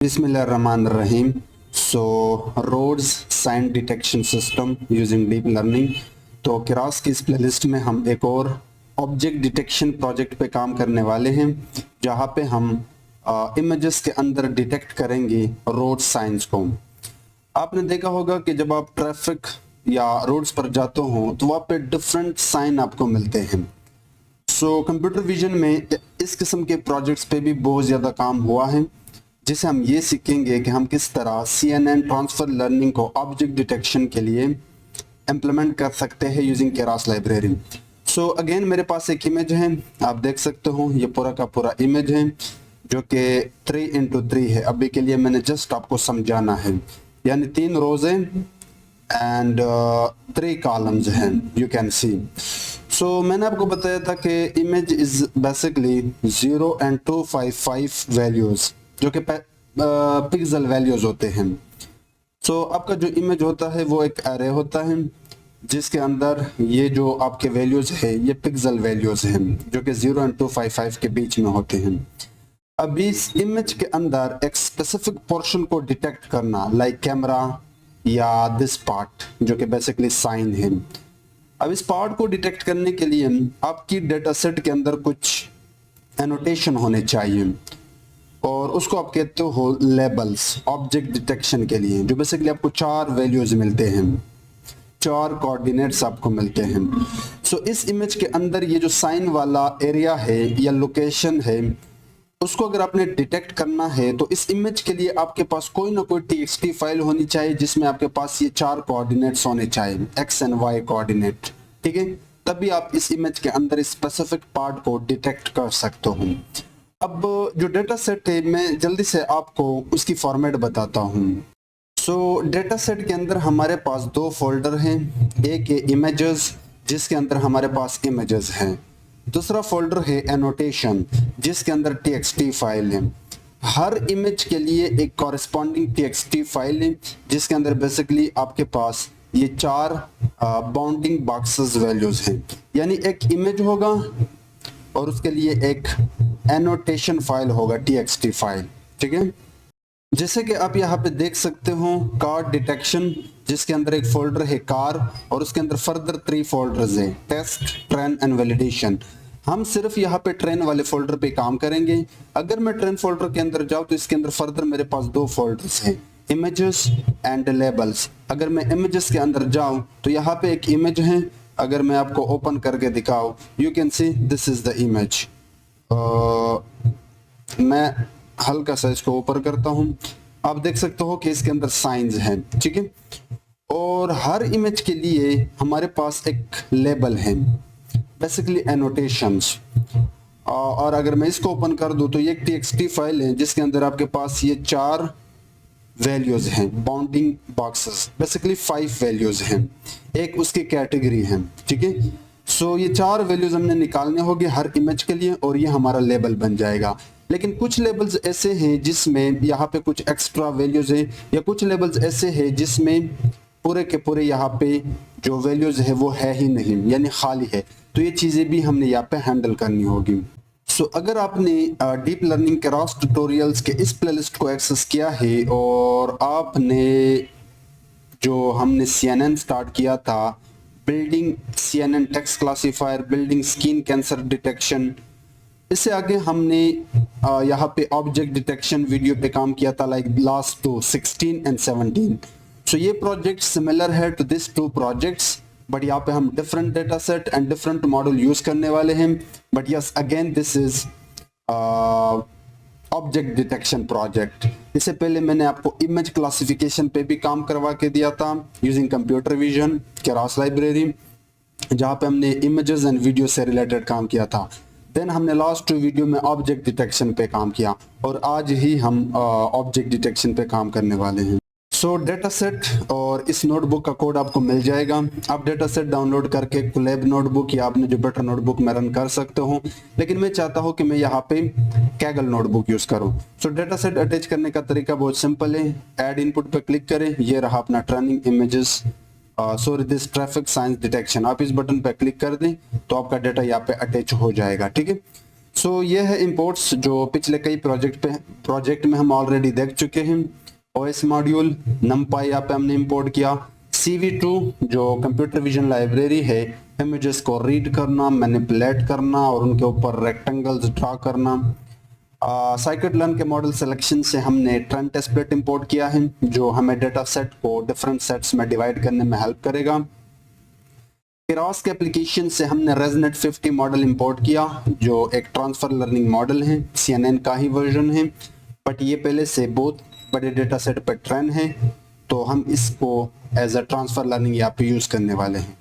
Bismillahirrahmanirrahim. So roads sign detection system using deep learning. तो किरास की इस प्लेलिस्ट में हम एक और ऑब्जेक्ट डिटेक्शन प्रोजेक्ट पे काम करने वाले हैं, जहाँ पे हम इमेजेस के अंदर डिटेक्ट करेंगे रोड साइंस को। आपने देखा होगा कि जब आप ट्रैफिक या रोड्स पर जाते हो तो वहाँ पे डिफरेंट साइन आपको मिलते हैं। सो कंप्यूटर विजन में इस किस्म के प्रोजेक्ट्स पे भी बहुत ज़्यादा काम हुआ है, जिसे हम ये सीखेंगे कि हम किस तरह CNN ट्रांसफर लर्निंग को ऑब्जेक्ट डिटेक्शन के लिए इम्प्लीमेंट कर सकते हैं using Keras library. So again मेरे पास एक इमेज है, आप देख सकते हो ये पूरा का पूरा इमेज है जो कि 3x3 है। अभी के लिए मैंने जस्ट आपको समझाना है, यानी 3 रोज हैं एंड 3 कॉलम्स हैं, यू कैन सी। सो मैंने आपको बताया था कि image is basically 0 and 255 values जो कि पिक्सल वैल्यूज होते हैं। सो आपका जो इमेज होता है वो एक एरे होता है जिसके अंदर ये जो आपके वैल्यूज है ये पिक्सल वैल्यूज हैं जो कि 0 and 255 के बीच में होते हैं। अब इस इमेज के अंदर एक स्पेसिफिक पोर्शन को डिटेक्ट करना, लाइक कैमरा या दिस पार्ट जो कि बेसिकली साइन है। अब इस पार्ट को डिटेक्ट करने के लिए आपकी डेटा सेट के अंदर कुछ एनोटेशन होने चाहिए और उसको आप कहते हो लेबल्स ऑब्जेक्ट डिटेक्शन के लिए, जो बेसिकली आपको 4 वैल्यूज मिलते हैं, 4 कोऑर्डिनेट्स आपको मिलते हैं। सो इस इमेज के अंदर ये जो साइन वाला एरिया है या लोकेशन है, उसको अगर आपने डिटेक्ट करना है तो इस इमेज के लिए आपके पास कोई ना कोई TXT फाइल होनी चाहिए जिसमें आपके पास ये 4 कोऑर्डिनेट्स होने चाहिए, X and Y कोऑर्डिनेट, ठीक है। तभी आप इस इमेज के अंदर स्पेसिफिक पार्ट को डिटेक्ट कर सकते हो। अब जो डेटा सेट है मैं जल्दी से आपको उसकी फॉर्मेट बताता हूँ। सो डेटा सेट के अंदर हमारे पास 2 फोल्डर हैं, एक है इमेजेस जिसके अंदर हमारे पास इमेजेस हैं, दूसरा फोल्डर है एनोटेशन जिसके अंदर TXT फाइल है। हर इमेज के लिए एक कॉरेस्पॉन्डिंग TXT फाइल है जिसके अंदर बेसिकली आपके पास ये 4 बाउंडिंग बॉक्सेस वैल्यूज हैं, यानी एक इमेज होगा और उसके लिए एक एनोटेशन फाइल होगा TXT फाइल, ठीक है। जैसे कि आप यहाँ पे देख सकते हो कार डिटेक्शन जिसके अंदर एक फोल्डर है कार और उसके अंदर फर्दर 3 फोल्डर्स है, टेस्ट, ट्रेन एंड वैलिडेशन। हम सिर्फ यहाँ पे ट्रेन वाले फोल्डर पे काम करेंगे। अगर मैं ट्रेन फोल्डर के अंदर जाऊँ तो इसके अंदर फर्दर मेरे पास 2 फोल्डर्स हैं, इमेजेस एंड लेबल्स। अगर मैं इमेजेस के अंदर जाऊँ तो यहाँ पे एक इमेज है, अगर मैं आपको ओपन करके दिखाऊं, you can see this is the image. मैं हल्का सा इसको ऊपर करता हूं, आप देख सकते हो कि इसके अंदर साइंस हैं, ठीक है। और हर इमेज के लिए हमारे पास एक लेबल है, बेसिकली एनोटेशंस। और अगर मैं इसको ओपन कर दूं तो ये एक TXT फाइल है जिसके अंदर आपके पास ये 4 वैल्यूज हैं, बाउंडिंग बॉक्सेस, बेसिकली 5 वैल्यूज हैं, एक उसकी कैटेगरी है, ठीक है। सो ये 4 वैल्यूज हमने निकालने होंगे हर इमेज के लिए और ये हमारा लेबल बन जाएगा। लेकिन कुछ लेबल्स ऐसे हैं जिसमें यहाँ पे कुछ एक्स्ट्रा वैल्यूज है, या कुछ लेबल्स ऐसे हैं जिसमें पूरे के पूरे यहाँ पे जो वैल्यूज है वो है ही नहीं, यानी खाली है। तो ये चीज़ें भी हमने यहाँ पे हैंडल करनी होगी। सो अगर आपने डीप लर्निंग केरास ट्यूटोरियल्स के इस प्लेलिस्ट को एक्सेस किया है और आपने जो हमने CNN स्टार्ट किया था, building CNN text classifier, building skin cancer detection, इससे आगे हमने यहाँ पे ऑब्जेक्ट डिटेक्शन वीडियो पे काम किया था, लाइक लास्ट 2 16 and 17। सो ये प्रोजेक्ट सिमिलर है टू दिस 2 प्रोजेक्ट्स, बट यहाँ पे हम different data set and different model use करने वाले हैं। But yes, again this is object detection project. इससे पहले मैंने आपको इमेज क्लासिफिकेशन पे भी काम करवा के दिया था using computer vision Keras library, जहाँ पे हमने इमेजेस एंड वीडियो से रिलेटेड काम किया था। देन हमने लास्ट 2 वीडियो में ऑब्जेक्ट डिटेक्शन पे काम किया और आज ही हम ऑब्जेक्ट डिटेक्शन पे काम करने वाले हैं। सो डेटा सेट और इस नोटबुक का कोड आपको मिल जाएगा। आप डेटा सेट डाउनलोड करके कोलैब नोटबुक या आपने जो बेटर नोटबुक में रन कर सकते हो, लेकिन मैं चाहता हूं कि मैं यहाँ पे कैगल नोटबुक यूज करूं। सो डेटा सेट अटैच करने का तरीका बहुत सिंपल है, ऐड इनपुट पे क्लिक करें, ये रहा अपना training images, sorry this traffic science detection. आप इस बटन पे क्लिक कर दें तो आपका डेटा यहाँ पे अटैच हो जाएगा, ठीक है। सो ये है इंपोर्ट्स जो पिछले कई प्रोजेक्ट में हम ऑलरेडी देख चुके हैं। ओएस मॉड्यूल, numpy यहाँ पे हमने इंपोर्ट किया, CV2 जो कंप्यूटर विजन लाइब्रेरी है, इमेजेस को रीड करना, मैनिपुलेट करना और उनके ऊपर रेक्टेंगल्स ड्रा करना। साइकिट-लर्न के मॉडल सिलेक्शन से हमने ट्रेंड टेस्टप्लेट इंपोर्ट किया है जो हमें डेटा सेट को डिफरेंट सेट्स में डिवाइड करने में हेल्प करेगा। केरॉस के एप्लीकेशन से हमने रेजनेट 50 मॉडल इंपोर्ट किया जो एक ट्रांसफर लर्निंग मॉडल है, CNN का ही वर्जन है, बट ये पहले से बहुत बड़े डेटा सेट पर ट्रेन है, तो हम इसको एज अ ट्रांसफर लर्निंग यहाँ पे यूज करने वाले हैं।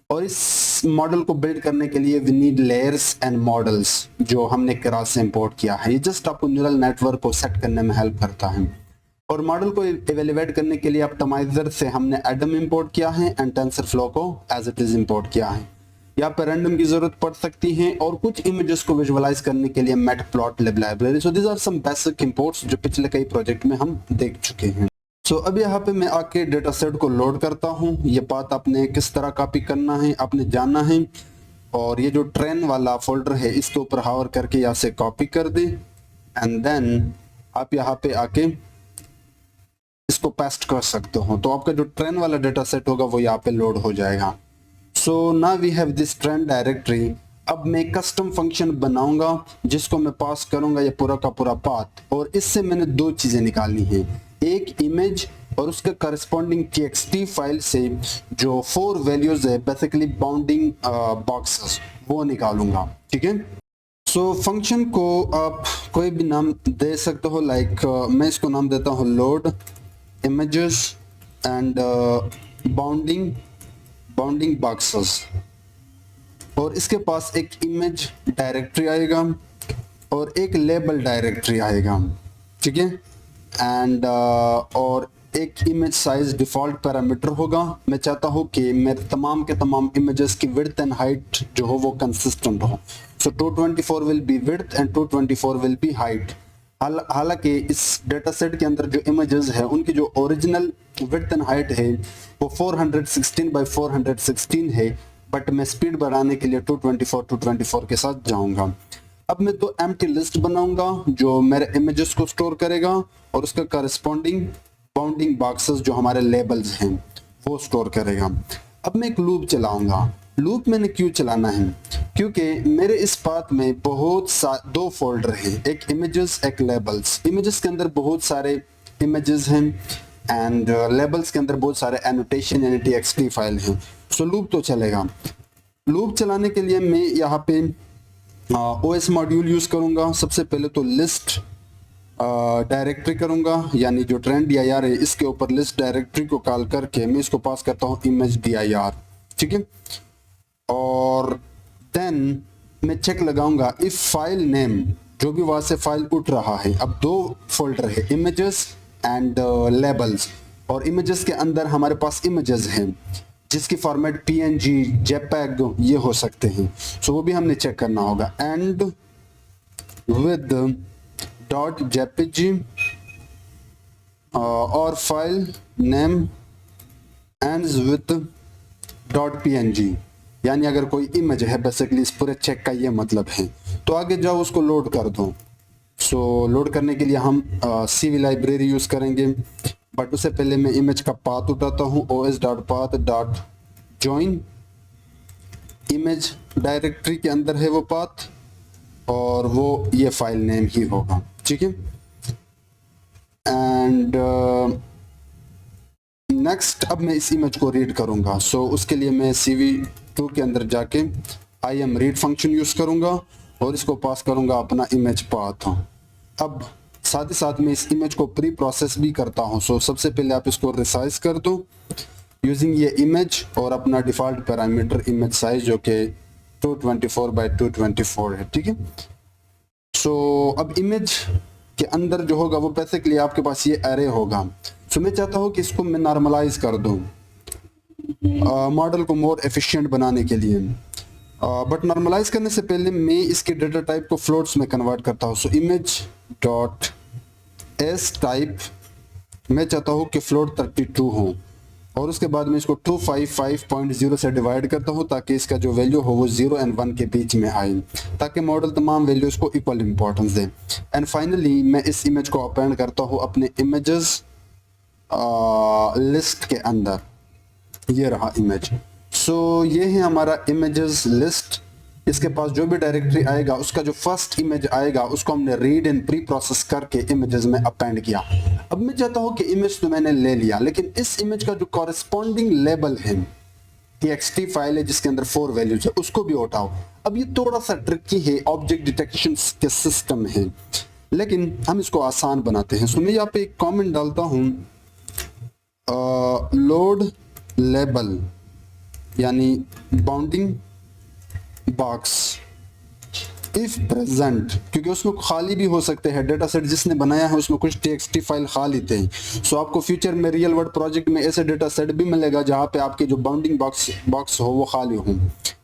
और इस मॉडल को बिल्ड करने के लिए we need layers and models जो हमने केरॉस से इंपोर्ट किया है। ये जस्ट आपको न्यूरल नेटवर्क को सेट करने में हेल्प करता है। और मॉडल को इवेल्युएट करने के लिए ऑप्टिमाइजर से हमने एडम इंपोर्ट किया है एंड टेंसरफ्लो को एज इट इज इंपोर्ट किया है। यहाँ पर रैंडम की जरूरत पड़ सकती है और कुछ इमेजेस को विजुअलाइज करने के लिए matplotlib library. So this are some basic imports जो पिछले कई प्रोजेक्ट में हम देख चुके हैं। सो अब यहाँ पे मैं आके डेटा सेट को लोड करता हूँ। ये पाथ आपने किस तरह कॉपी करना है आपने जानना है, और ये जो ट्रेन वाला फोल्डर है इसके ऊपर हावर करके यहाँ से कॉपी कर दे एंड देन आप यहाँ पे आके इसको पेस्ट कर सकते हो, तो आपका जो ट्रेन वाला डेटा सेट होगा वो यहाँ पे लोड हो जाएगा। So now we have this train directory. अब मैं कस्टम फंक्शन बनाऊंगा जिसको मैं पास करूंगा ये पूरा का पूरा पाथ, और इससे मैंने दो चीजें निकालनी है, एक इमेज और उसके करस्पॉन्डिंग txt फाइल से जो 4 वैल्यूज है बेसिकली बाउंडिंग बॉक्सेस वो निकालूंगा। ठीक है, सो फंक्शन को आप कोई भी नाम दे सकते हो, लाइक मैं इसको नाम देता हूँ load images and bounding boxes, और इसके पास एक इमेज डायरेक्टरी आएगा और एक लेबल डायरेक्टरी आएगा। ठीक है, एंड और एक इमेज साइज डिफॉल्ट पैरामीटर होगा। मैं चाहता हूँ कि मेरे तमाम के तमाम इमेजेस की विड्थ एंड हाइट जो हो वो कंसिस्टेंट हो। सो 224 will be width and 224 will be height. हालांकि इस डेटा सेट के अंदर जो इमेजेस है उनकी जो ओरिजिनल विड्थ एंड हाइट है वो 416 बाय 416 है, बट मैं स्पीड बढ़ाने के लिए 224 के साथ जाऊंगा। अब मैं तो एम्प्टी लिस्ट बनाऊंगा जो मेरे इमेजेस को स्टोर करेगा और उसका करस्पॉन्डिंग बाउंडिंग बॉक्सेस जो हमारे लेबल्स हैं वो स्टोर करेगा। अब मैं एक लूप चलाऊंगा। लूप मैंने क्यों चलाना है, क्योंकि मेरे इस पाथ में दो फोल्डर हैं, एक इमेजेस एक लेबल्स। इमेजेस के अंदर बहुत सारे इमेजेस हैं एंड लेबल्स के अंदर बहुत सारे एनोटेशन यानी txt फाइल हैं। सो लूप तो चलेगा। लूप चलाने के लिए मैं यहाँ पे ओएस मॉड्यूल यूज करूंगा। सबसे पहले तो लिस्ट डायरेक्टरी करूंगा, यानी जो ट्रेंड dir है इसके ऊपर लिस्ट डायरेक्टरी को कॉल करके मैं इसको पास करता हूँ इमेज dir। ठीक है, और देन मैं चेक लगाऊंगा इफ फाइल नेम जो भी वहां से फाइल उठ रहा है। अब दो फोल्डर है इमेजेस एंड लेबल्स, और इमेजेस के अंदर हमारे पास इमेजेस हैं जिसकी फॉर्मेट png jpeg ये हो सकते हैं। सो वो भी हमने चेक करना होगा। एंड विद डॉट jpg और file name ends with dot png, यानी अगर कोई इमेज है बेसिकली इस पूरे चेक का ये मतलब है। तो आगे जाओ उसको लोड कर दो। सो लोड करने के लिए हम CV लाइब्रेरी यूज करेंगे, बट उससे पहले मैं इमेज का पाथ उठाता हूँ os.path.join। इमेज डायरेक्टरी के अंदर है वो पाथ और वो ये फाइल नेम ही होगा। ठीक है, एंड नेक्स्ट अब मैं इस इमेज को रीड करूंगा। सो उसके लिए मैं CV2 के अंदर जाके IMRead फंक्शन यूज करूंगा और इसको पास करूंगा अपना इमेज पाथ। अब साथ ही साथ मैं इस इमेज को प्री प्रोसेस भी करता हूं। सो सबसे पहले आप इसको रिसाइज कर दो यूजिंग ये इमेज और अपना डिफॉल्ट पैरामीटर इमेज साइज जो कि 224 बाय 224 है। ठीक है, सो अब इमेज के अंदर जो होगा वो बेसिकली आपके पास ये एरे होगा। सो मैं चाहता हूँ कि इसको मैं नॉर्मलाइज कर दूँ मॉडल को मोर एफिशिएंट बनाने के लिए, बट नॉर्मलाइज करने से पहले मैं इसके डेटा टाइप को फ्लोट्स में कन्वर्ट करता हूँ। So image dot S type मैं चाहता हूँ कि फ्लोट 32 हो, और उसके बाद मैं इसको 255.0 से डिवाइड करता हूँ ताकि इसका जो वैल्यू हो वो 0 और 1 के बीच में आए, ताकि मॉडल तमाम वैल्यूज़ को equal importance they. And finally मैं इस इमेज को अपेंड करता हूँ अपने इमेजेस लिस्ट के अंदर। ये रहा इमेज। सो ये है हमारा इमेजेस लिस्ट। इसके पास जो भी डायरेक्टरी आएगा उसका जो फर्स्ट इमेज आएगा उसको हमने रीड एंड प्री प्रोसेस करके इमेजेस में अपेंड किया। अब मैं चाहता हूँ कि इमेज तो मैंने ले लिया, लेकिन इस इमेज का जो कॉरेस्पॉन्डिंग लेबल है, txt फाइल है जिसके अंदर 4 वैल्यूज है, उसको भी उठाओ। अब ये थोड़ा सा ट्रिकी है, ऑब्जेक्ट डिटेक्शन के सिस्टम है, लेकिन हम इसको आसान बनाते हैं। सो मैं यहाँ पे एक कॉमेंट डालता हूँ, लोड लेबल यानी बाउंडिंग बॉक्स इफ प्रेजेंट, क्योंकि उसमें खाली भी हो सकते हैं। डेटा सेट जिसने बनाया है उसमें कुछ txt फाइल खाली थे। सो आपको फ्यूचर में रियल वर्ल्ड प्रोजेक्ट में ऐसे डेटा सेट भी मिलेगा जहाँ पे आपके जो बाउंडिंग बॉक्स हो वो खाली हो,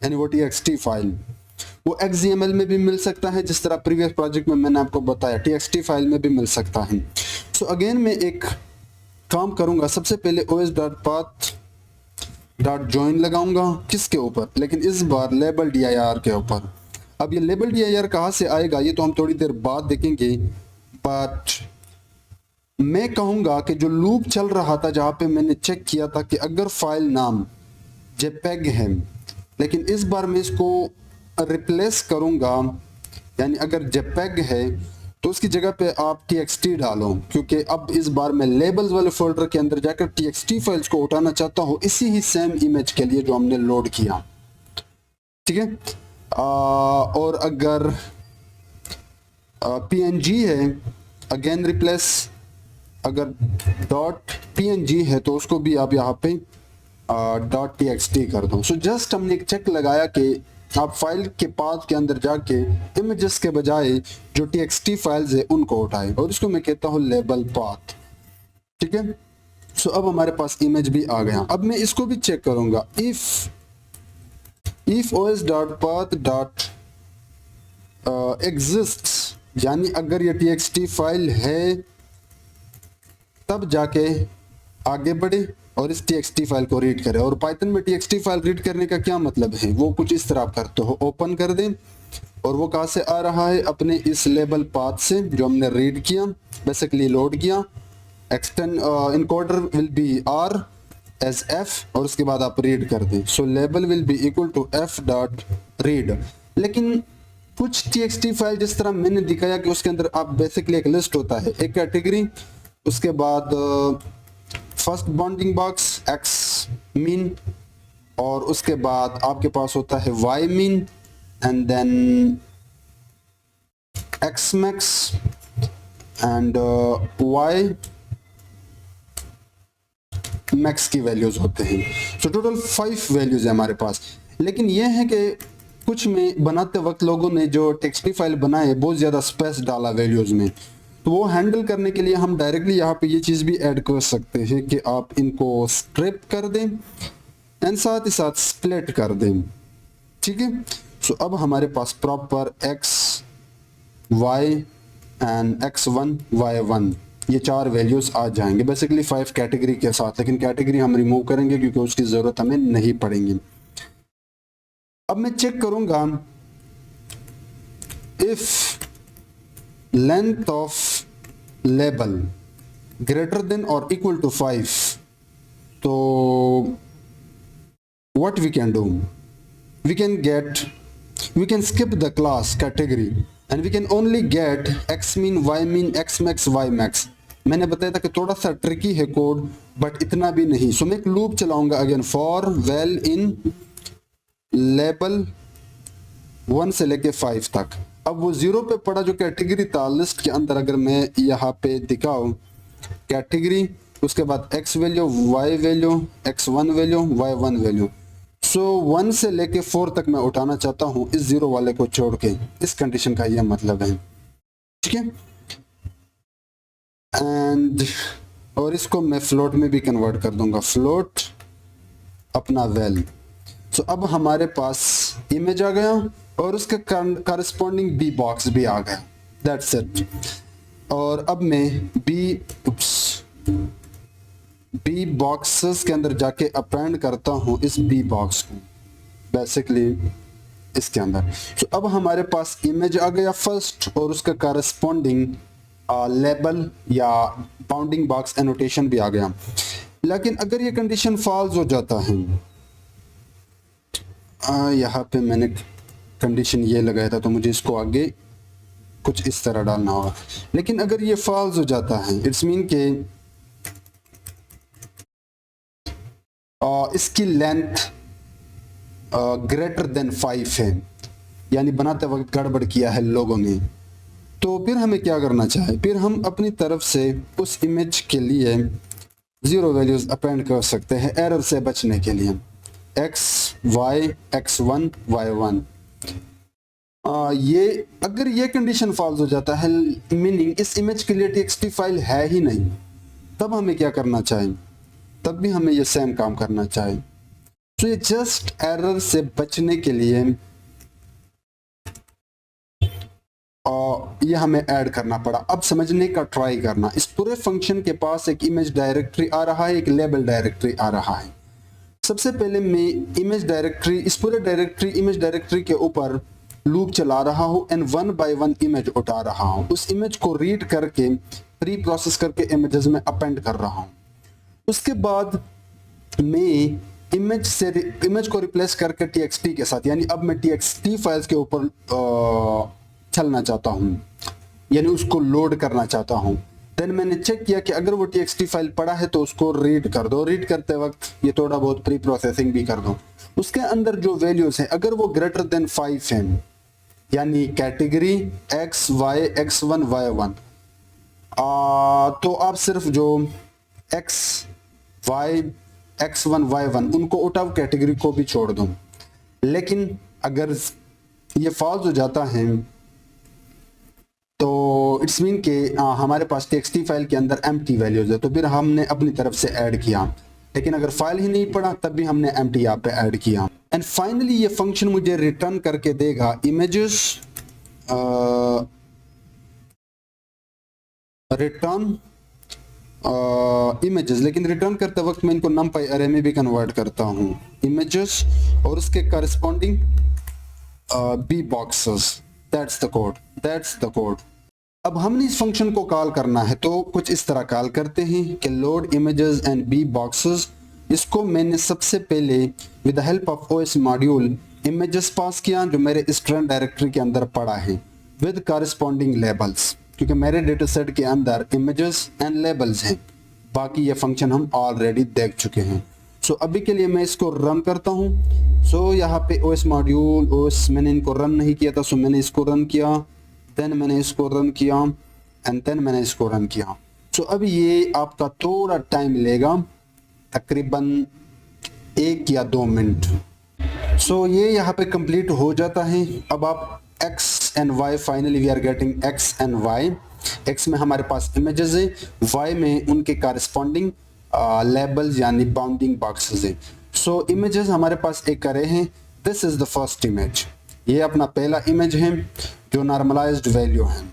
यानी वो txt फाइल। वो XML में भी मिल सकता है, जिस तरह प्रीवियस प्रोजेक्ट में मैंने आपको बताया txt फाइल में भी मिल सकता है। सो अगेन मैं एक काम करूंगा, सबसे पहले os.path.join लगाऊंगा किसके ऊपर, लेकिन इस बार लेबल dir के ऊपर। अब ये लेबल dir कहाँ से आएगा ये तो हम थोड़ी देर बाद देखेंगे, बट मैं कहूंगा कि जो लूप चल रहा था जहाँ पे मैंने चेक किया था कि अगर फाइल नाम jpeg है, लेकिन इस बार मैं इसको रिप्लेस करूंगा, यानी अगर jpeg है तो उसकी जगह पे आप txt डालो, क्योंकि अब इस बार मैं लेबल्स वाले फोल्डर के अंदर जाकर txt फाइल्स को उठाना चाहता हूँ इसी ही सेम इमेज के लिए जो हमने लोड किया। ठीक है, और अगर png है अगेन रिप्लेस, अगर .png है तो उसको भी आप यहाँ पे .txt कर दो। सो जस्ट हमने एक चेक लगाया कि आप फाइल के पाथ के अंदर जाके इमेजेस के बजाय जो txt फाइल्स है उनको उठाए, और इसको मैं कहता हूँ लेबल पाथ। ठीक है, सो अब हमारे पास इमेज भी आ गया। अब मैं इसको भी चेक करूंगा, if os.path.exists, यानी अगर ये txt फाइल है तब जाके आगे बढ़े और इस txt फाइल को रीड करें। और पाइथन में txt फाइल रीड करने का क्या मतलब है, वो कुछ इस तरह आप करते हो, ओपन कर दें और वो कहाँ से आ रहा है, अपने इस लेबल पाथ से जो हमने रीड किया, बेसिकली लोड किया। Extend encoder will be r as f और उसके बाद आप रीड कर दें। So label will be equal to f.read। लेकिन कुछ txt फाइल जिस तरह मैंने दिखाया कि उसके अंदर आप बेसिकली एक लिस्ट होता है, एक कैटेगरी, उसके बाद first bounding box x mean, और उसके बाद आपके पास होता है y mean and then x max and y max की वैल्यूज होते हैं। सो टोटल 5 वैल्यूज है हमारे पास। लेकिन यह है कि कुछ में बनाते वक्त लोगों ने जो txt फाइल बनाए बहुत ज़्यादा स्पेस डाला वैल्यूज में, तो वो हैंडल करने के लिए हम डायरेक्टली यहाँ पे ये चीज़ भी ऐड कर सकते हैं कि आप इनको स्ट्रिप कर दें एंड साथ ही साथ स्प्लिट कर दें। ठीक है, सो अब हमारे पास proper x y and x1 y1 ये 4 वैल्यूज आ जाएंगे, बेसिकली 5 कैटेगरी के साथ, लेकिन कैटेगरी हम रिमूव करेंगे क्योंकि उसकी ज़रूरत हमें नहीं पड़ेगी। अब मैं चेक करूंगा if length of label greater than और इक्वल टू 5, तो what we can do, we can skip the class category and we can only get x mean, y mean, x max, y max। मैंने बताया था कि थोड़ा सा tricky है code, but इतना भी नहीं। सो मैं एक लूप चलाऊंगा again, for well in label 1 से लेके 5 तक। अब वो 0 पे पड़ा जो कैटेगरी था लिस्ट के अंदर, अगर मैं यहाँ पे दिखाऊं कैटेगरी, उसके बाद x value, y value, x1 value, y1 value. So 1 से लेके 4 तक मैं उठाना चाहता हूँ इस 0 वाले को छोड़ के, इस कंडीशन का यह मतलब है। ठीक है, एंड और इसको मैं फ्लोट में भी कन्वर्ट कर दूंगा, फ्लोट अपना वैल। सो अब हमारे पास इमेज आ गया और उसका करस्पॉन्डिंग बी बॉक्स भी आ गया, दैट्स इट। और अब मैं बी बॉक्सेस के अंदर जाके अपेंड करता हूं इस बी बॉक्स को, बेसिकली इसके अंदर। तो अब हमारे पास इमेज आ गया फर्स्ट और उसका करस्पॉन्डिंग लेबल या बाउंडिंग बॉक्स एनोटेशन भी आ गया। लेकिन अगर ये कंडीशन फॉल्स हो जाता है, यहाँ पे मैंने कंडीशन ये लगाया था तो मुझे इसको आगे कुछ इस तरह डालना होगा। लेकिन अगर ये फॉल्स हो जाता है, इट्स मीन के इसकी लेंथ ग्रेटर देन 5 है, यानी बनाते वक्त गड़बड़ किया है लोगों ने, तो फिर हमें क्या करना चाहिए? फिर हम अपनी तरफ से उस इमेज के लिए 0 वैल्यूज अपेंड कर सकते हैं एरर से बचने के लिए। x y x1 y1 ये अगर ये कंडीशन फॉल्स हो जाता है, मीनिंग इस इमेज के लिए txt फाइल है ही नहीं, तब हमें क्या करना चाहिए? तब भी हमें ये सेम काम करना चाहिए। तो ये जस्ट एरर से बचने के लिए ये हमें ऐड करना पड़ा। अब समझने का ट्राई करना, इस पूरे फंक्शन के पास एक इमेज डायरेक्टरी आ रहा है, एक लेबल डायरेक्टरी आ रहा है। सबसे पहले मैं इमेज डायरेक्टरी, इस पूरे डायरेक्टरी इमेज डायरेक्टरी के ऊपर लूप चला रहा हूं एंड 1 बाय 1 इमेज उठा रहा हूं, उस इमेज को रीड करके प्री प्रोसेस करके इमेजेस में अपेंड कर रहा हूं। उसके बाद मैं इमेज को रिप्लेस करके txt के साथ, यानी अब मैं txt फाइल्स के ऊपर चलना चाहता हूं, यानी उसको लोड करना चाहता हूं। देन मैंने चेक किया कि अगर वो txt फाइल पड़ा है तो उसको रीड कर दो, रीड करते वक्त ये थोड़ा बहुत प्री प्रोसेसिंग भी कर दो। उसके अंदर जो वैल्यूज हैं अगर वो ग्रेटर देन 5 हैं, यानी category x y x1 y1, तो आप सिर्फ जो x y x1 y1 उनको उठाओ, कैटेगरी को भी छोड़ दो। लेकिन अगर ये फॉल्स हो जाता है तो इट्स मीन के हमारे पास txt फाइल के अंदर एम्प्टी वैल्यूज है, तो फिर हमने अपनी तरफ से ऐड किया। लेकिन अगर फाइल ही नहीं पड़ा तब भी हमने एम्प्टी यहाँ पे ऐड किया। एंड फाइनली ये फंक्शन मुझे रिटर्न करके देगा इमेजेस, रिटर्न इमेजेस। लेकिन रिटर्न करते वक्त मैं इनको numpy अरे में भी कन्वर्ट करता हूँ, इमेजेस और उसके corresponding B boxes. That's the code, that's the code. अब हमने इस फंक्शन को कॉल करना है तो कुछ इस तरह कॉल करते हैं कि load images and B boxes. इसको मैंने सबसे पहले with the help of OS module images pass किया जो मेरे स्ट्रैंड डायरेक्टरी के अंदर पड़ा है विद करस्पॉन्डिंग लेबल्स, क्योंकि मेरे डेटा सेट के अंदर इमेजेस एंड लेबल्स हैं। बाकी ये फंक्शन हम ऑलरेडी देख चुके हैं। सो अभी के लिए मैं इसको रन करता हूँ। सो यहाँ पे ओएस मॉड्यूल ओएस मैंने इनको रन नहीं किया था, सो मैंने इसको रन किया, देन मैंने इसको रन किया एंड देन मैंने इसको रन किया। सो अभी ये आपका थोड़ा टाइम लेगा, तकरीबन 1 या 2 मिनट। सो ये यहाँ पे कंप्लीट हो जाता है। अब आप x and y, finally we are getting x and y। x में हमारे पास इमेजेस है, y में उनके कॉरेस्पॉन्डिंग लेबल्स यानी बाउंडिंग बॉक्सेस है। सो इमेजेस हमारे पास एक अरे हैं, this is the first image, ये अपना पहला इमेज है जो नॉर्मलाइज्ड वैल्यू है।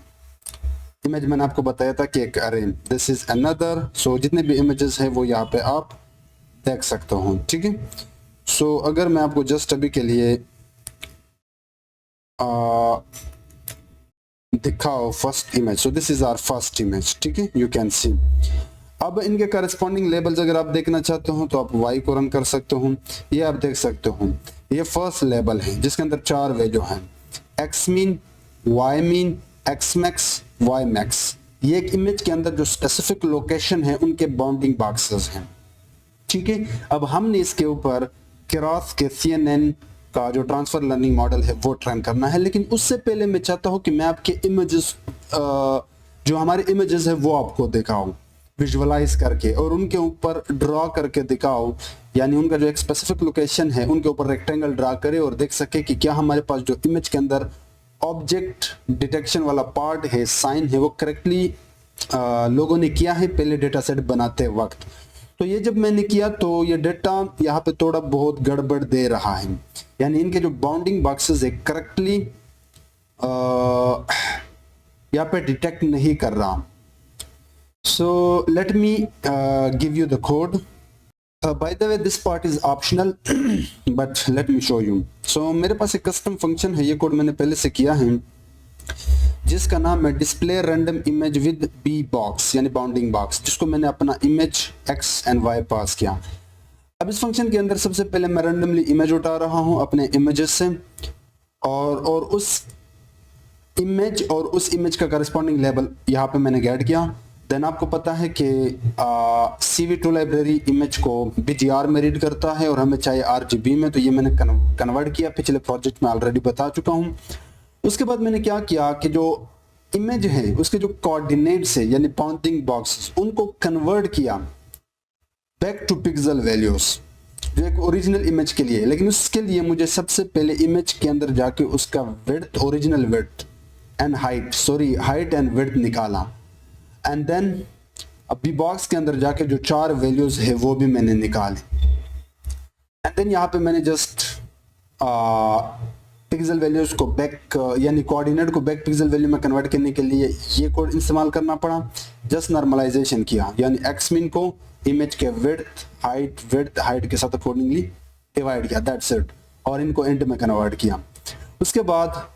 इमेज मैंने आपको बताया था कि एक अरे, दिस इज अनदर। सो जितने भी इमेजेस हैं वो यहाँ पे आप देख सकते हो, ठीक है। सो अगर मैं आपको जस्ट अभी के लिए दिखाओ first image, so this is our first image, ठीक है, यू कैन सी। अब इनके करस्पॉन्डिंग लेबल्स अगर आप देखना चाहते हो तो आप y को रन कर सकते हो। ये आप देख सकते हो, ये फर्स्ट लेबल है जिसके अंदर 4 वैल्यू हैं, x mean, y mean, x max, y max. ये एक इमेज के अंदर जो स्पेसिफिक लोकेशन है उनके बाउंडिंग बॉक्सेस हैं, ठीक है। अब हमने इसके ऊपर केरॉस के CNN का जो ट्रांसफर लर्निंग मॉडल है वो ट्रेन करना है। लेकिन उससे पहले मैं चाहता हूं कि मैं आपके इमेजेस, जो हमारे इमेजेस है वो आपको दिखाऊं विजुअलाइज करके और उनके ऊपर ड्रॉ करके दिखाओ, यानी उनका जो एक स्पेसिफिक लोकेशन है उनके ऊपर रेक्टेंगल ड्रा करे और देख सके कि क्या हमारे पास जो इमेज के अंदर ऑब्जेक्ट डिटेक्शन वाला पार्ट है, साइन है, वो करेक्टली लोगों ने किया है पहले डेटा सेट बनाते वक्त। तो ये जब मैंने किया तो ये डेटा यहाँ पे थोड़ा बहुत गड़बड़ दे रहा है, यानी इनके जो बाउंडिंग बॉक्सेस है करेक्टली यहाँ पे डिटेक्ट नहीं कर रहा। So let me give you the code. By the way, this part is optional but let me show you. So मेरे पास एक कस्टम फंक्शन है, ये कोड मैंने पहले से किया है, जिसका नाम है display random image with B box यानी बाउंडिंग बॉक्स, जिसको मैंने अपना image x and y pass किया। अब इस फंक्शन के अंदर सबसे पहले मैं रैंडमली इमेज उठा रहा हूं अपने इमेजेस से, और उस इमेज का करस्पॉन्डिंग लेबल यहाँ पे मैंने गेट किया। देन आपको पता है कि CV2 लाइब्रेरी इमेज को BGR में रीड करता है और हमें चाहिए RGB में, तो ये मैंने कन्वर्ट किया, पिछले प्रोजेक्ट में ऑलरेडी बता चुका हूँ। उसके बाद मैंने क्या किया कि जो इमेज है उसके जो कोऑर्डिनेट्स है यानी बाउंडिंग बॉक्स, उनको कन्वर्ट किया बैक टू पिक्सल वैल्यूज, जो एक ओरिजिनल इमेज के लिए। लेकिन उसके लिए मुझे सबसे पहले इमेज के अंदर जाके उसका width, original width and height and width निकाला, एंड देन अब बी बॉक्स के अंदर जाके जो 4 वैल्यूज है वो भी मैंने निकाले। एंड देन यहाँ पे मैंने जस्ट पिक्सल वैल्यूज को बैक यानी कोऑर्डिनेट को बैक पिक्सल वैल्यू में कन्वर्ट करने के लिए ये कोड इस्तेमाल करना पड़ा। जस्ट नॉर्मलाइजेशन किया, यानी एक्समिन को इमेज के विड्थ हाइट के साथ अकॉर्डिंगली डिवाइड किया, दैट्स इट, और इनको एंड में कन्वर्ट किया। उसके बाद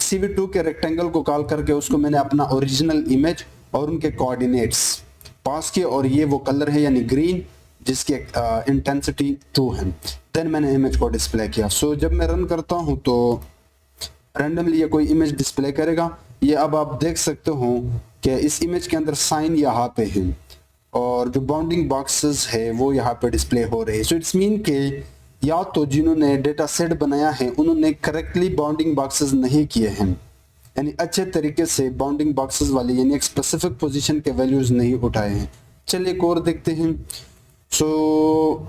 CV2 के रेक्टेंगल को कॉल करके उसको मैंने अपना ओरिजिनल इमेज और उनके कोऑर्डिनेट्स पास किए, और ये वो कलर है यानी ग्रीन, जिसकी इंटेंसिटी 2 है। देन मैंने इमेज को डिस्प्ले किया। सो जब मैं रन करता हूं तो रैंडमली ये कोई इमेज डिस्प्ले करेगा। ये अब आप देख सकते हो कि इस इमेज के अंदर साइन यहाँ पे है और जो बाउंडिंग बॉक्सेस है वो यहाँ पे डिस्प्ले हो रहे हैं। सो इट्स मीन के या तो जिन्होंने डेटा सेट बनाया है उन्होंने करेक्टली बाउंडिंग बॉक्सेस नहीं किए हैं, यानी अच्छे तरीके से बाउंडिंग बॉक्सेस वाले यानी एक स्पेसिफिक पोजीशन के वैल्यूज नहीं उठाए हैं। चलिए एक और देखते हैं। सो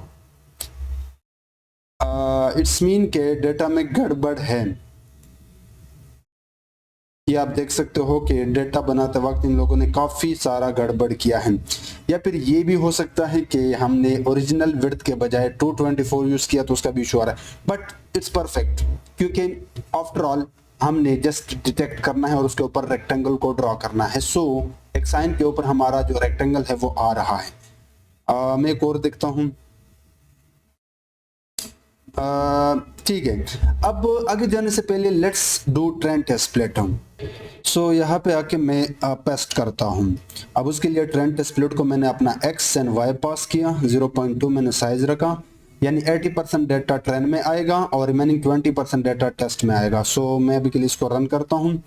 इट्स मीन के डेटा में गड़बड़ है। ये आप देख सकते हो कि डेटा बनाते वक्त इन लोगों ने काफ़ी सारा गड़बड़ किया है। या फिर ये भी हो सकता है कि हमने ओरिजिनल विड्थ के बजाय 224 यूज़ किया तो उसका भी इशू आ रहा है, बट इट्स परफेक्ट, क्योंकि आफ्टर ऑल हमने जस्ट डिटेक्ट करना है और उसके ऊपर रेक्टेंगल को ड्रॉ करना है। सो एक साइन के ऊपर हमारा जो रेक्टेंगल है वो आ रहा है। मैं एक और देखता हूँ। ठीक है, अब आगे जाने से पहले लेट्स डू ट्रेंड टेस्ट लेट हूँ। सो यहाँ पे आके मैं पेस्ट करता हूँ। अब उसके लिए ट्रेंड टेस्ट प्लेट को मैंने अपना x एंड y पास किया, 0.2 मैंने साइज रखा, यानी 80% डेटा ट्रेन में आएगा और रिमेनिंग 20% डेटा टेस्ट में आएगा। सो मैं अभी के लिए इसको रन करता हूँ।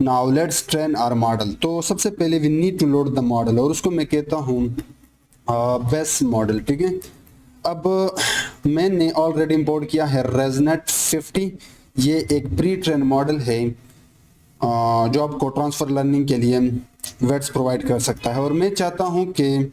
Now let's train our model. तो सबसे पहले we need to load the model, और उसको मैं कहता हूँ बेस मॉडल। ठीक है, अब मैंने ऑलरेडी इंपोर्ट किया है रेजनेट 50। ये एक प्री ट्रेन मॉडल है जो आपको ट्रांसफर लर्निंग के लिए वेट्स प्रोवाइड कर सकता है, और मैं चाहता हूं कि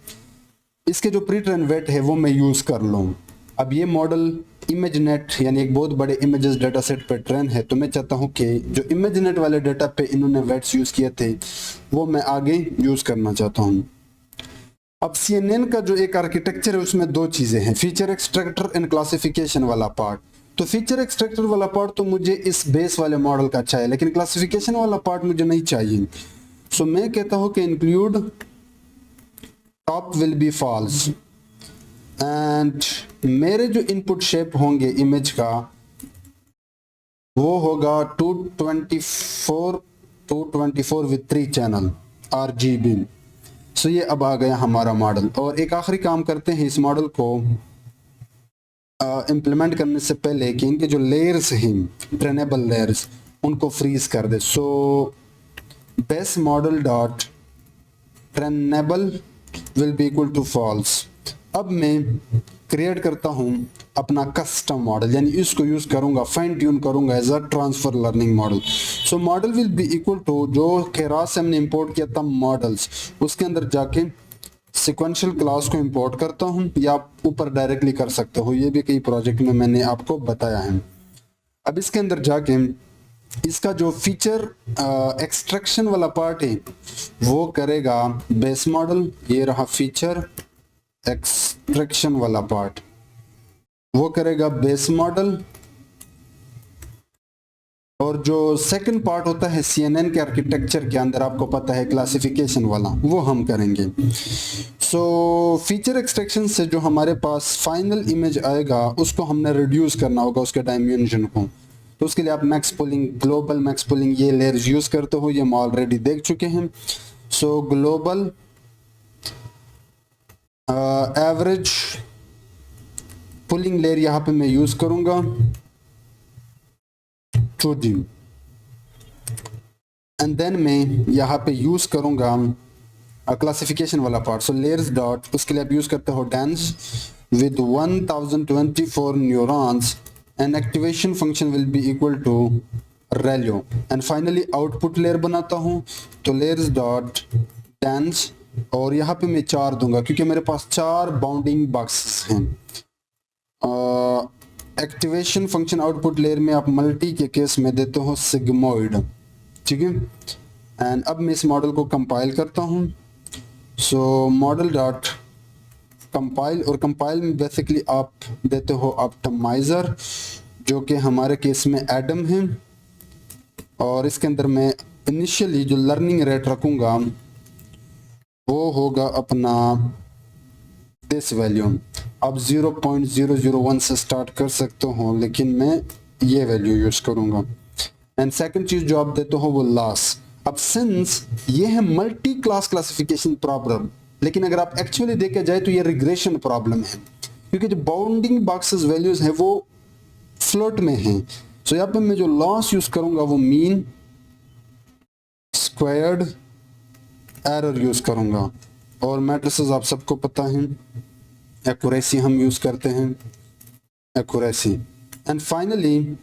इसके जो प्री ट्रेन वेट है वो मैं यूज़ कर लूं। अब ये मॉडल इमेजनेट यानी एक बहुत बड़े इमेजेस डेटा सेट पे ट्रेन है, तो मैं चाहता हूं कि जो इमेजनेट वाले डेटा पे इन्होंने वेट्स यूज़ किए थे वो मैं आगे यूज़ करना चाहता हूँ। अब CNN का जो एक आर्किटेक्चर है उसमें 2 चीज़ें हैं, फीचर एक्सट्रैक्टर एंड क्लासिफिकेशन वाला पार्ट। तो फीचर एक्सट्रैक्टर वाला पार्ट तो मुझे इस बेस वाले मॉडल का चाहिए, लेकिन क्लासिफिकेशन वाला पार्ट मुझे नहीं चाहिए। सो मैं कहता हूं कि include top will be false, and मेरे जो इनपुट शेप होंगे इमेज का वो होगा 224 विद 3 चैनल RGB। सो ये अब आ गया हमारा मॉडल। और एक आखिरी काम करते हैं इस मॉडल को इम्प्लीमेंट करने से पहले कि इनके जो लेयर्स हैं ट्रेनेबल लेयर्स उनको फ्रीज कर दे। So base model dot trainable will be equal to false. अब मैं क्रिएट करता हूं अपना कस्टम मॉडल, यानी इसको यूज करूंगा, फाइन ट्यून करूंगा as a transfer learning model. So model will be equal to जो केरास से हमने इंपोर्ट किया था मॉडल्स, उसके अंदर जाके सिक्वेंशियल क्लास को इंपोर्ट करता हूं, या आप ऊपर डायरेक्टली कर सकते हो, ये भी कई प्रोजेक्ट में मैंने आपको बताया है। अब इसके अंदर जाके इसका जो फीचर एक्सट्रैक्शन वाला पार्ट है वो करेगा बेस मॉडल। ये रहा फीचर एक्सट्रैक्शन वाला पार्ट, वो करेगा बेस मॉडल। और जो सेकंड पार्ट होता है CNN के आर्किटेक्चर के अंदर, आपको पता है क्लासिफिकेशन वाला, वो हम करेंगे। सो फीचर एक्सट्रैक्शन से जो हमारे पास फाइनल इमेज आएगा उसको हमने रिड्यूस करना होगा उसके डायमेंशन को। तो उसके लिए आप max pulling, global max pulling ये लेयर्स यूज करते हो, ये हम ऑलरेडी देख चुके हैं। सो ग्लोबल एवरेज पुलिंग लेयर यहाँ पे मैं यूज करूंगा 2D, एंड देन मैं यहाँ पे यूज करूंगा क्लासिफिकेशन वाला पार्ट। सो लेयर्स डॉट, उसके लिए आप यूज करते हो dense with 1024 neurons and activation function will be equal to ReLU, and finally output layer बनाता हूँ। तो लेयर्स डॉट डेंस, और यहाँ पे मैं 4 दूंगा क्योंकि मेरे पास 4 बाउंडिंग बॉक्सेस हैं। एक्टिवेशन फंक्शन आउटपुट लेयर में आप मल्टी के केस में देते हो सिग्मोइड, ठीक है। एंड अब मैं इस मॉडल को कंपाइल करता हूँ। सो मॉडल डॉट कंपाइल, और कंपाइल में बेसिकली आप देते हो ऑप्टिमाइजर, जो कि हमारे केस में एडम है, और इसके अंदर मैं इनिशियली जो लर्निंग रेट रखूँगा वो होगा अपना दिस वैल्यू। आप 0.001 से स्टार्ट कर सकते हो, लेकिन मैं ये वैल्यू यूज करूंगा। एंड सेकंड चीज जो आप देते हो वो लॉस। अब सिंस ये है मल्टी क्लास क्लासिफिकेशन प्रॉब्लम, लेकिन अगर आप एक्चुअली देखे जाए तो ये रिग्रेशन प्रॉब्लम है, क्योंकि जो बाउंडिंग बॉक्सेस वैल्यूज हैं वो फ्लोट में हैं। सो यहाँ पे मैं जो लॉस यूज करूंगा वो मीन स्क्वायर्ड एरर यूज करूंगा, और मैट्रिसेस आप सबको पता है, एक्यूरेसी हम यूज करते हैं, एक्यूरेसी। एंड फाइनली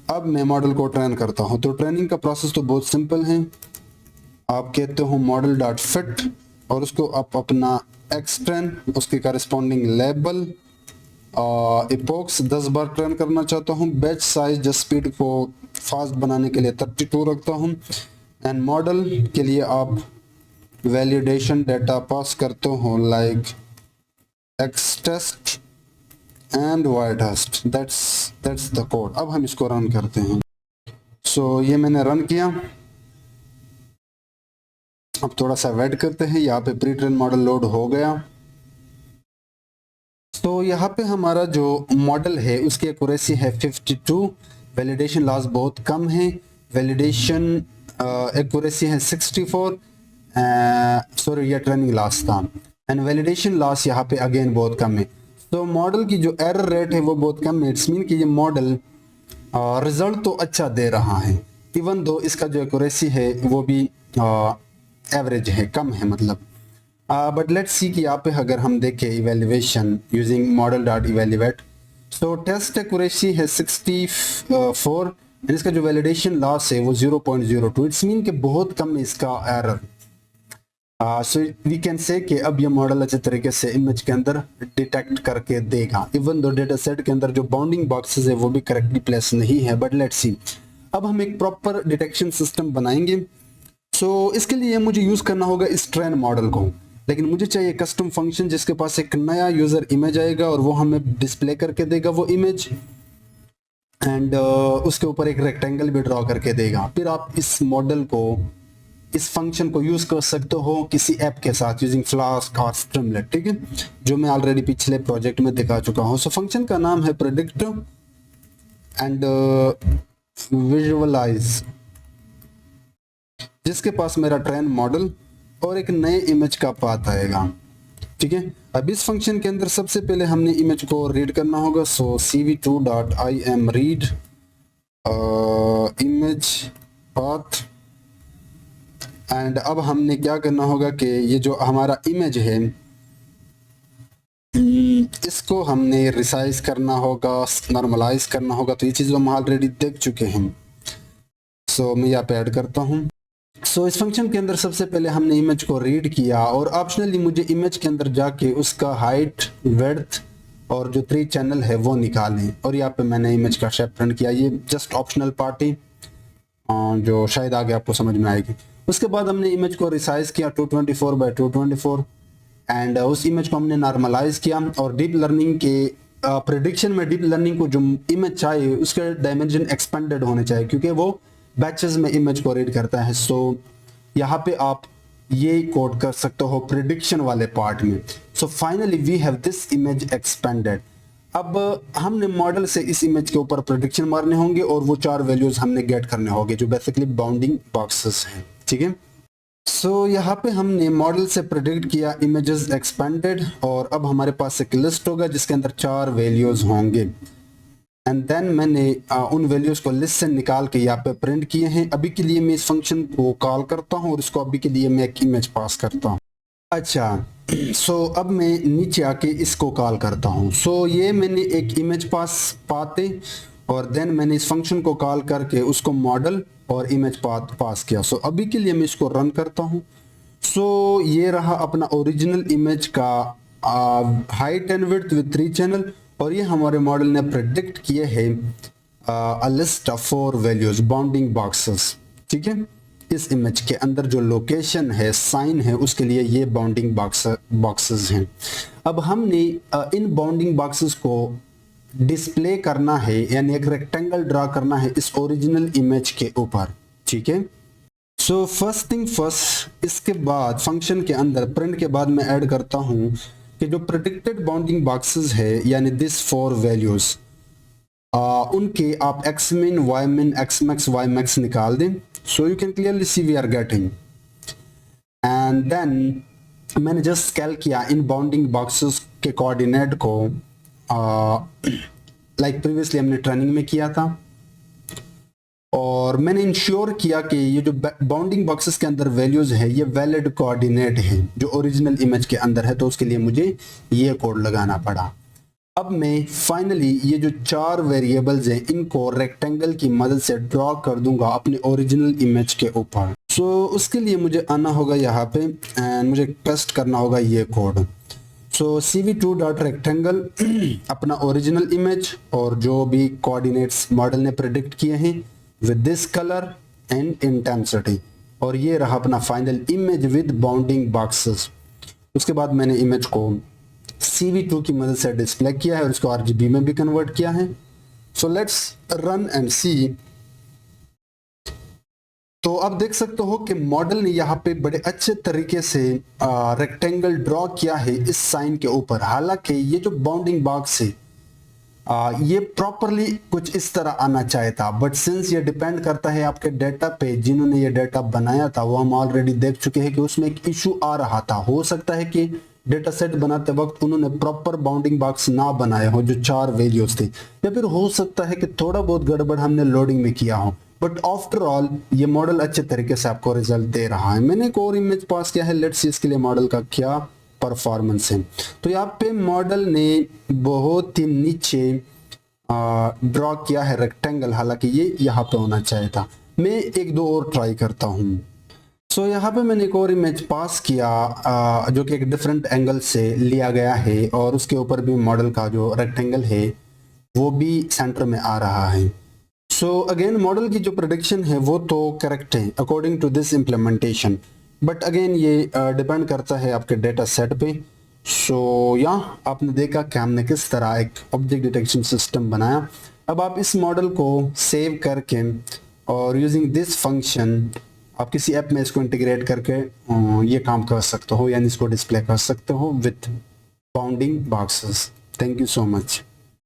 अब मैं मॉडल को ट्रेन करता हूं। तो ट्रेनिंग का प्रोसेस तो बहुत सिंपल है। आप कहते हो मॉडल डॉट फिट, और उसको आप अपना एक्सट्रेन, उसके करस्पॉन्डिंग लेबल इपोक्स 10 बार ट्रेन करना चाहता हूं। बैच साइज जस्ट स्पीड को फास्ट बनाने के लिए 32 रखता हूं। एंड मॉडल के लिए आप वैलिडेशन डेटा पास करते हो like xtest and ytest, that's the code। अब हम इसको रन करते हैं। सो ये मैंने रन किया। अब थोड़ा सा वेट करते हैं, यहाँ पे प्री ट्रेन मॉडल लोड हो गया। तो यहाँ पे हमारा जो मॉडल है उसकी एक्यूरेसी है 52, वैलिडेशन लॉस बहुत कम है, वैलिडेशन एक्यूरेसी है 64, सॉरी ये ट्रेनिंग लॉस था, एंड वैलिडेशन लॉस यहाँ पे अगेन बहुत कम है। तो मॉडल की जो एरर रेट है वो बहुत कम है। इट्स मीन कि ये मॉडल रिजल्ट तो अच्छा दे रहा है, इवन दो इसका जो एक्यूरेसी है वो भी एवरेज है, कम है मतलब। बट लेट्स सी कि यहाँ पे अगर हम देखें evaluation using model dot evaluate, so test accuracy है 64, एंड इसका जो वैलिडेशन लॉस है वो 0.02। इट्स मीन कि बहुत कम है इसका error. So we can say कि अब ये मॉडल अच्छे तरीके से इमेज के अंदर डिटेक्ट करके देगा, इवन दो डेटा सेट के अंदर जो बाउंडिंग बॉक्सेस है वो भी करेक्टली प्लेस नहीं है। बट लेट्स सी, अब हम एक प्रॉपर डिटेक्शन सिस्टम बनाएंगे। सो इसके लिए मुझे यूज करना होगा इस ट्रेन मॉडल को, लेकिन मुझे चाहिए कस्टम फंक्शन जिसके पास एक नया यूजर इमेज आएगा और वो हमें डिस्प्ले करके देगा वो इमेज, एंड उसके ऊपर एक रेक्टेंगल भी ड्रॉ करके देगा। फिर आप इस मॉडल को, इस फंक्शन को यूज कर सकते हो किसी ऐप के साथ यूजिंग फ्लास्क और स्ट्रीमलेट, ठीक है, जो मैं ऑलरेडी पिछले प्रोजेक्ट में दिखा चुका हूं। सो फंक्शन का नाम है प्रेडिक्ट एंड विजुअलाइज, जिसके पास मेरा ट्रेन मॉडल और एक नए इमेज का पाथ आएगा, ठीक है। अब इस फंक्शन के अंदर सबसे पहले हमने इमेज को रीड करना होगा। सो cv2.imRead इमेज पाथ, एंड अब हमने क्या करना होगा कि ये जो हमारा इमेज है इसको हमने रिसाइज करना होगा, नॉर्मलाइज करना होगा। तो ये चीज़ हम ऑलरेडी देख चुके हैं। सो मैं यहाँ पे ऐड करता हूँ। सो इस फंक्शन के अंदर सबसे पहले हमने इमेज को रीड किया, और ऑप्शनली मुझे इमेज के अंदर जाके उसका हाइट, विड्थ और जो 3 चैनल है वो निकालें, और यहाँ पे मैंने इमेज का शेप प्रिंट किया। ये जस्ट ऑप्शनल पार्ट है जो शायद आगे आपको समझ में आएगी। उसके बाद हमने इमेज को रिसाइज किया 224 by 224, एंड उस इमेज को हमने नॉर्मलाइज किया, और डीप लर्निंग के प्रिडिक्शन में डीप लर्निंग को जो इमेज चाहिए उसके डायमेंशन एक्सपेंडेड होने चाहिए, क्योंकि वो बैचेस में इमेज को रीड करता है। सो यहाँ पे आप ये कोड कर सकते हो प्रिडिक्शन वाले पार्ट में। So finally we have this image expanded. अब हमने मॉडल से इस इमेज के ऊपर प्रिडिक्शन मारने होंगे और वो 4 वैल्यूज हमने गेट करने होंगे जो बेसिकली बाउंडिंग बॉक्सेस हैं, ठीक है। सो यहाँ पे हमने मॉडल से प्रिडिक्ट किया इमेजेस एक्सपेंडेड, और अब हमारे पास एक लिस्ट होगा जिसके अंदर 4 वैल्यूज होंगे। एंड देन मैंने उन वैल्यूज को लिस्ट से निकाल के यहाँ पे प्रिंट किए हैं। अभी के लिए मैं इस फंक्शन को कॉल करता हूँ और इसको अभी के लिए मैं एक इमेज पास करता हूँ। अच्छा, सो अब मैं नीचे आके इसको कॉल करता हूँ। सो ये मैंने एक इमेज पाते और देन मैंने इस फंक्शन को कॉल करके उसको मॉडल और इमेज पास किया। सो अभी के लिए मैं इसको रन करता हूँ। सो ये रहा अपना ओरिजिनल इमेज का height and width with 3 channel, और ये हमारे मॉडल ने प्रेडिक्ट किए हैं a list of 4 values bounding boxes, ठीक है। इस इमेज के अंदर जो लोकेशन है, साइन है, उसके लिए ये बाउंडिंग बॉक्सेस हैं। अब हमने इन बाउंडिंग बॉक्सेस को डिस्प्ले करना है, यानी एक रेक्टेंगल ड्रा करना है इस ओरिजिनल इमेज के ऊपर, ठीक है। सो फर्स्ट थिंग फर्स्ट, इसके बाद फंक्शन के अंदर प्रिंट के बाद मैं ऐड करता हूं कि जो प्रेडिक्टेड बाउंडिंग बॉक्सेस है यानी दिस 4 वैल्यूज, उनके आप x min, y min, x max, y max निकाल दें। So you can clearly see we are getting, and then मैंने जस्ट स्केल किया इन बाउंडिंग बॉक्सेस के कोऑर्डिनेट को, लाइक प्रीवियसली हमने ट्रेनिंग में किया था, और मैंने इंश्योर किया कि ये जो बाउंडिंग बॉक्सेस के अंदर वैल्यूज है ये वैलिड कोऑर्डिनेट है जो ओरिजिनल इमेज के अंदर है, तो उसके लिए मुझे ये कोड लगाना पड़ा। अब मैं फाइनली ये जो 4 वेरिएबल्स हैं इनको रेक्टेंगल की मदद से ड्रॉ कर दूंगा अपने ओरिजिनल इमेज के ऊपर। सो उसके लिए मुझे आना होगा यहाँ पे एंड मुझे पेस्ट करना होगा ये कोड। सो cv2.rectangle अपना ओरिजिनल इमेज और जो भी कोऑर्डिनेट्स मॉडल ने प्रेडिक्ट किए हैं with this colour and intensity, और ये रहा अपना final image with bounding boxes. उसके बाद मैंने इमेज को cv2 की मदद से डिस्प्ले किया है और इसको RGB में भी कन्वर्ट किया है। सो लेट्स रन एंड सी। तो आप देख सकते हो कि मॉडल ने यहाँ पे बड़े अच्छे तरीके से रेक्टेंगल ड्रॉ किया है इस साइन के ऊपर। हालांकि ये जो बाउंडिंग बॉक्स है ये प्रॉपरली कुछ इस तरह आना चाहिए था, बट सिंस ये डिपेंड करता है आपके डेटा पे, जिन्होंने ये डेटा बनाया था वो हम ऑलरेडी देख चुके हैं कि उसमें एक इशू आ रहा था। हो सकता है कि डेटा सेट बनाते वक्त उन्होंने प्रॉपर बाउंडिंग बॉक्स ना बनाए हो जो 4 वैल्यूज थे, या फिर हो सकता है कि थोड़ा बहुत गड़बड़ हमने लोडिंग में किया हो, बट आफ्टर ऑल ये मॉडल अच्छे तरीके से आपको रिजल्ट दे रहा है। मैंने एक और इमेज पास किया है, लेट्स सी इसके लिए मॉडल का क्या परफॉर्मेंस है। तो यहाँ पे मॉडल ने बहुत ही नीचे ड्रॉ किया है रेक्टेंगल, हालांकि ये यहाँ पे होना चाहिए था। मैं 1-2 और ट्राई करता हूँ। सो यहाँ पे मैंने एक और इमेज पास किया जो कि एक डिफरेंट एंगल से लिया गया है, और उसके ऊपर भी मॉडल का जो रेक्टेंगल है वो भी सेंटर में आ रहा है। सो अगेन मॉडल की जो प्रेडिक्शन है वो तो करेक्ट है according to this implementation, but again ये डिपेंड करता है आपके डेटा सेट पे। सो यहाँ आपने देखा कि हमने किस तरह एक ऑब्जेक्ट डिटेक्शन सिस्टम बनाया। अब आप इस मॉडल को सेव करके और यूजिंग दिस फंक्शन आप किसी ऐप में इसको इंटीग्रेट करके ये काम कर सकते हो, यानी इसको डिस्प्ले कर सकते हो with bounding boxes. Thank you so much.